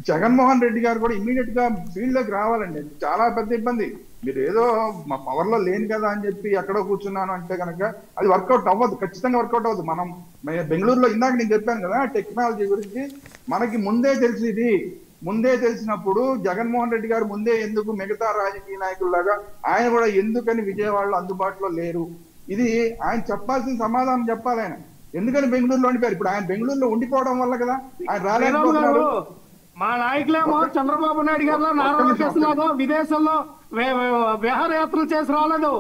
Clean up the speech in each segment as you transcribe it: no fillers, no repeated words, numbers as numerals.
జగన్మోహన్ రెడ్డి గారు కూడా ఇమీడియట్ గా ఫీల్డ్ లోకి రావాలండి. చాలా పెద్ద ఇబ్బంది. మీరు ఏదో మా పవర్ లో లేని కదా అని చెప్పి ఎక్కడో కూర్చున్నాను అంటే కనుక అది వర్కౌట్ అవ్వదు, ఖచ్చితంగా వర్కౌట్ అవ్వదు. మనం బెంగళూరులో ఇందాక నేను చెప్పాను కదా టెక్నాలజీ గురించి, మనకి ముందే తెలిసినప్పుడు జగన్మోహన్ రెడ్డి గారు ముందే ఎందుకు మిగతా రాజకీయ నాయకుల్లాగా ఆయన కూడా ఎందుకని విజయవాడలో అందుబాటులో లేరు? ఇది ఆయన చెప్పాల్సిన సమాధానం చెప్పాలి. ఆయన ఎందుకని బెంగళూరులో ఉండిపోయారు? ఇప్పుడు ఆయన బెంగళూరులో ఉండిపోవడం వల్ల కదా ఆయన రాలేకపోతున్నారు. మా నాయకులేమో చంద్రబాబు నాయుడు గారు నారా లోకేష్ లాగా విదేశాల్లో విహారయాత్రలు చేసి రాలేదు.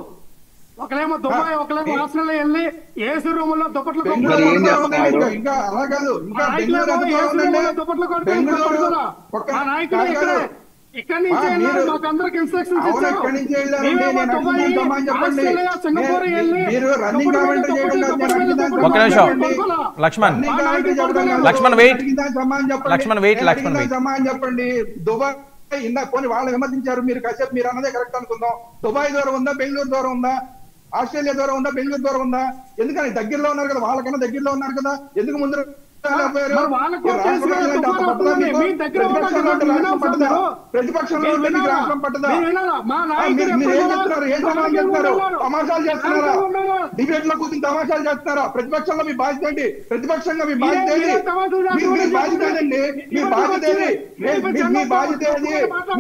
ఒకలేమో దుబాయ్, ఒకలేమో ఆస్ట్రేలియా వెళ్ళి ఏసీ రూమ్ లో దుప్పట్లు ఇంకా అలా కాదు, ఇంకా దుప్పట్లు కొడుతున్నా. మా నాయకులు ఇక్కడి నుంచి మాకు అందరికి ఇన్స్ట్రక్షన్స్ ఇచ్చారు. సింగపూర్ వెళ్ళి చెప్పండి. దుబాయ్ ఇందాక పోనీ వాళ్ళు విమర్శించారు, మీరు కాసేపు మీరు అన్నదే కరెక్ట్ అనుకుందాం. దుబాయ్ దూరం ఉందా, బెంగళూరు దూరం ఉందా, ఆస్ట్రేలియా దూరం ఉందా, బెంగళూరు దూరం ఉందా? ఎందుకని దగ్గరలో ఉన్నారు కదా, వాళ్ళకన్నా దగ్గరలో ఉన్నారు కదా, ఎందుకు ముందు ప్రతిపక్షంలో రాష్ట్రం పట్టదా? ఏ సమాధానం చెప్తారు? తమాషాలు చేస్తున్నారా? డిబేట్ లో కూర్చుని తమాషాలు చేస్తున్నారా? ప్రతిపక్షంలో మీ బాధ్యత ఏంటి? ప్రతిపక్షంగా మీ బాధ్యత ఏంటి? మీ బాధ్యత ఏంటండి? మీ బాధ్యత ఏది? మీ బాధ్యత ఏది?